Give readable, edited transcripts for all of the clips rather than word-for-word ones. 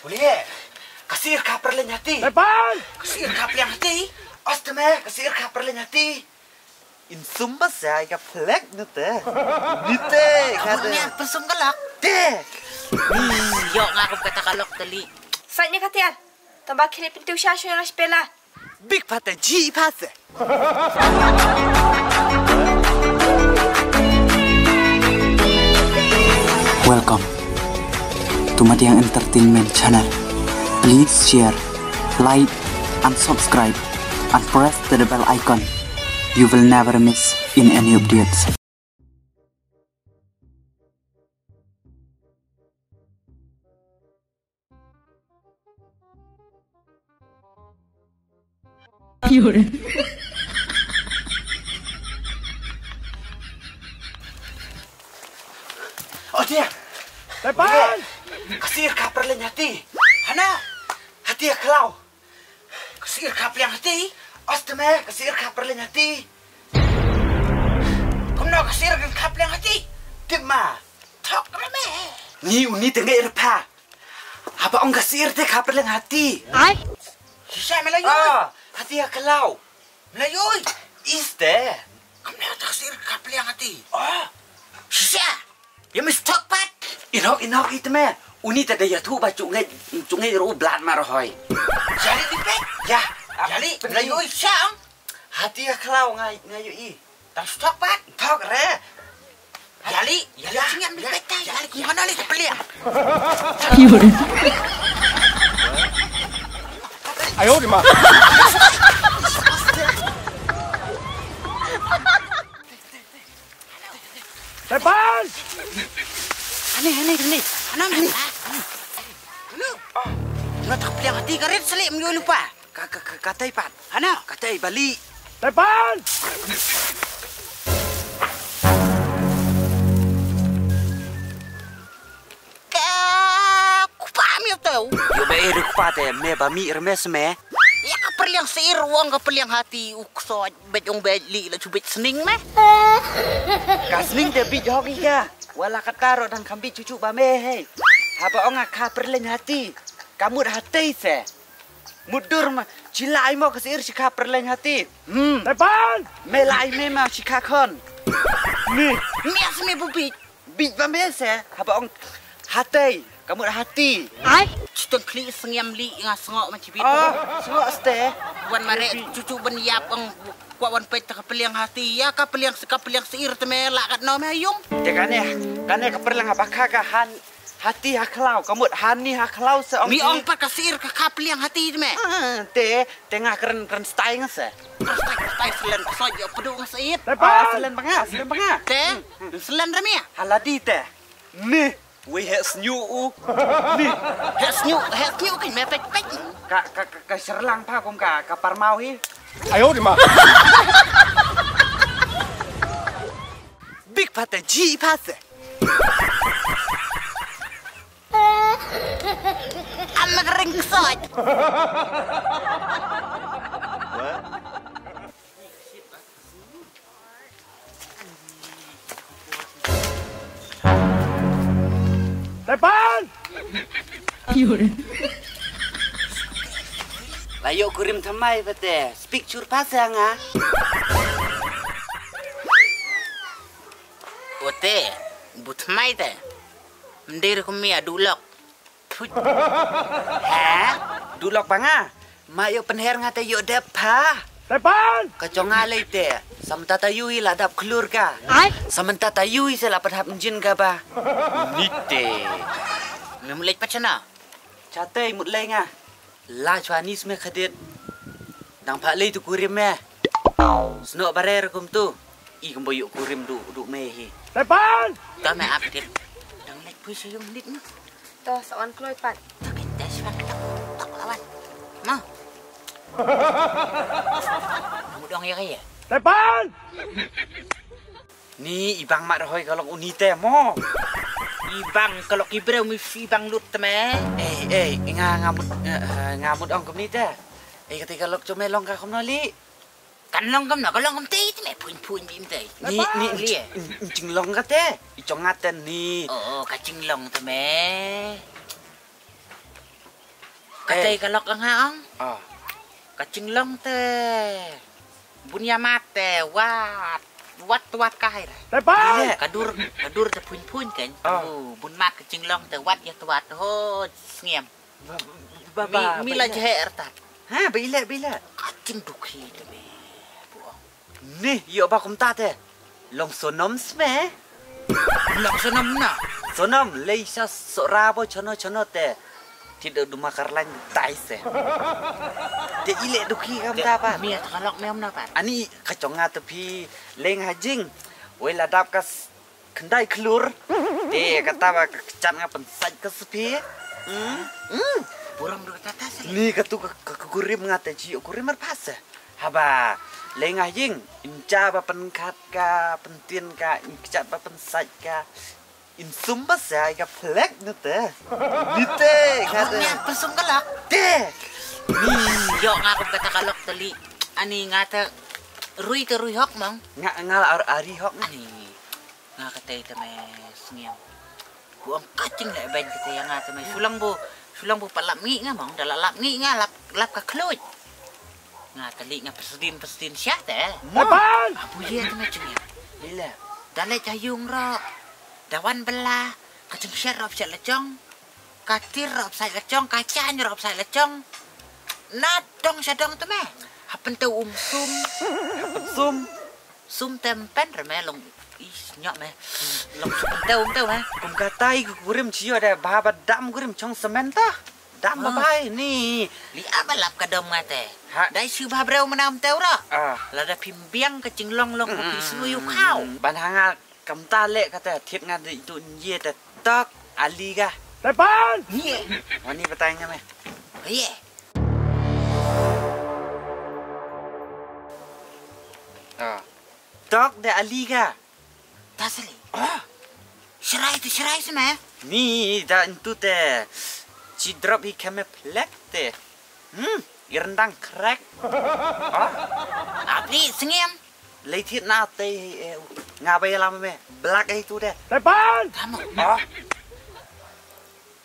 Boleh. Kasir kaper le nyati. Depan! Kasir kaper le nyati. Osteme kasir kaper le nyati. Insumba saya ka plek nute. Nite Kamunya persum galak. Te. Yok nga kung kata kalok tali. Saatnya katian. Tambah kini pintu syasyo yang sepela. Big pata ji pase. Welcome to Madiang Entertainment Channel. Please share, like, and subscribe, and press the bell icon. You will never miss in any updates. Oh dia. Depan! Kasir kaper le nyati. Hana. Hati kalau. Kasir kaper yang hati. Osteme kasir kaper le nyati. Kumno kasir kaper yang hati. Timma. Tok rame. Ni uni tengah irpa. Apa ong kasir te kaper le hati? Ay? Sisa Melayu. Ah, hati kalau. Melayu. Iste. Kumna kasir kapal yang hati. Ah. Sisa. Ya mesti pat. Inok itu meh. Uni tadi ya tu ba cungai ru blat marohoi. Jali dipet. Ya. Jali Melayu isang. Hati kalau ngayu i. Tak stok pat. Tok re. Jali singan dipet. Jali kumana li kapal yang. Ayo di mana? Depan! Aneh. Anam. Nak kapal yang hati karet selik myo lupa. Katai pat. Ana. Katai bali. Depan! Kupam yo tau. Yo be eruk pate me ba mi remes me. Ya kapal yang seir wong kapal yang hati ukso bejong beli la cubit sening meh. Kasning de bi jogi ka. Wala kataro dan kambi cucu ba me he. Haba onga kaper le hati. Kamu dah hati se. Mudur ma cilai mo kasir si kaper le hati. Depan! Melai me ma si kakon. Ni! Mias me bubit. Bi ba me se. Haba ong hati. Kamu dah hati. Ay, citong kli sengiam li nga sengok macibit. Oh, semua ste. Wan mare cucu ben yap ang kuwan pet kapal yang hati ya kapal yang seir teme lakat no me ayung. Ya kane kaper lang abaka ka hati haklau. Kamu hani haklau se ong. Mi ong pa kasir ka kapal yang hati teme. Te tengah keren style ngase. Tai selen sojo pedu ngasait. Depan! Selen banga. Te, selen rami. Haladi te. Ni, we has new u. Ni, Hes new kan me pet. ka serlang pa kum ka parmau hi. Ayo di mana? Big pata ji pase. Anak ring soj. Depan! Layo kurim thamai pate. Speak chur pasang ah. Ote, but mai te. Mendir kumi adulok. Ha? Dulok banga. Mayo penher ngate yo depa. Depan! Kacong alay te. Samtata yui ladap klur ka. Ay, Samantata yui se lapat hap njin ka ba. Nite. memulai pacana. Chatai mutlai nga. La chwanis me khadet. Dang pha lei tu kurim me. Sno barer kum tu. I kum boyuk kurim du me hi. Depan! Kau me update. Dang lek puisi yung lit mo. Toh, sawan kloy pat. Takin tes tak lawan. Ma. Kamu dong ya kaya. Depan! Ni ibang mak rohoy kalau unite mo. Ibang kalau kibreu mi ibang lut teme. Ngamut ong kumnite. Ketika lok comelong ka kumnoli. Kan long kam na kalong kam tei teme pun bim tei. Ni liye. Cing long ka te. Icongaten ni. Oh, kacing long teme. Katay kalok ang haang. Ah. Kacing long teh. Bunya mate wat kahir. Depan! Kadur te pun kan. Bun mat kacing long teh wat ho ngiem. Mila jahe ertat. Ha, bila. Kacing dukhi te me. Nih, yo ba kum ta te. Long sonom sme. Long sonam na. Sonom leisa sorabo chono te. Tidak dumakar lang tai se. Te ile dukhi kam ta pa. Mia kalok meom na pa. Ani kacong nga tepi leng hajing. Wela dap kas kendai kelur. Kata ba kecat nga pensaj ke sepi. Burang dua tatas. Ni katu kurim ngate ji kurim marpasa. Haba leng hajing inca ba penkat ka pentin ka kecat ba pensaj ka. Insum ba sa ka plek nete. Dite kata. Nya pesum kalak. Te. Yo nga ako kata kalok tali. Ani nga ta rui hok mang. Nga ari hok Ani nga kata ita me sngiem. Buang kacing le ben kita yang nga ta me sulang bu palap ngi nga mang dalap ngi nga lap ka kluj. Nga tali nga pesdin sya te. Depan! Abu ye ta me cengem. Bila. Dalai cayung ro. Dawan belah, kacang syar rop sai lecong, katir rop sai lecong, kacang rop sai lecong. Nadong sadong tu meh. Hapen tu sum tempen reme long nyok meh. Long sum teu meh. Kum katai kurim cio ada bahaba dam kurim chong semen ta. Dam babai ni. Li abalap kadom ngate. Ha. Dai su babreu menam teu ro. Ah. Lada pimbiang kacing long kopi senuyu kau. Banhanga kam ta le kata thiet nga itu ye ta tak ali ga. Depan! Ye. Wani bertanya meh. Ye. Ah. Tak de ali ga. Tasli. Serai semeh. Ni da itu te. Ci drop hi kame plek te. Irendang crack. Apli sengiem. Lấy thiết na tê nga bay làm mẹ black ấy tu đây. Depan! Kamu.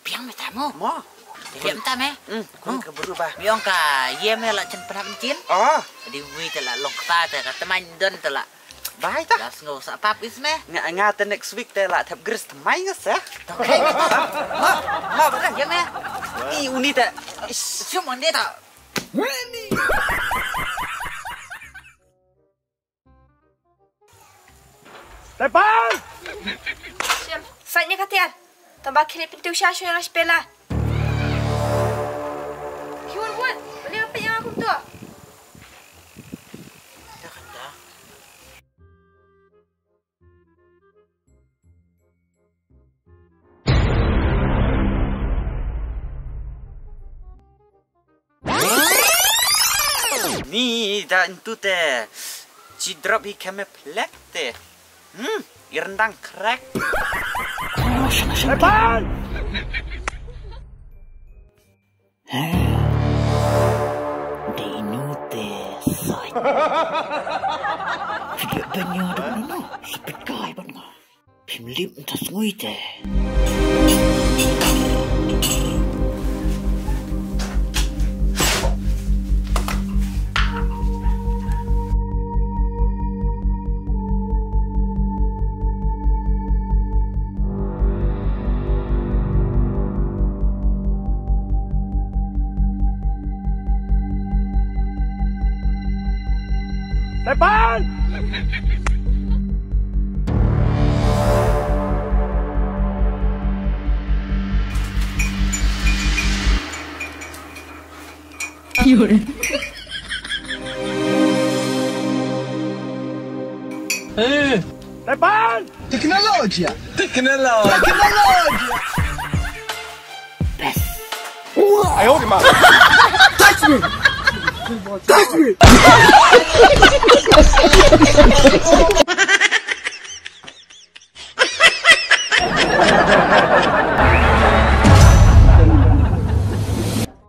Piang me tamu. Mo. Diam ta me. Kun ke berubah. Biong ka ye me la chen panap chin. Di wi te la long ta te ka teman don te la. Baik ta. Las ngo sa pap is me. Nga te next week te la thap gris mai ngas ya. Okay. Mo betul. Ye me. Ni uni te. Cuma dia tak. Depan! Siam, saatnya katian. Tambah kilip pintu Syashu yang sepela. Huan, boleh apa yang aku tu? Ni da itu te. Ci drop hi kame plek te. Irendang crack. Depan! Dinute sai. Tidak banyak dong no. Sepet kai ban nga. Pim lip tas ngui te. Depan! Depan! Tecnologia! Best. Ay, oh, ma! Touch me! Touch me!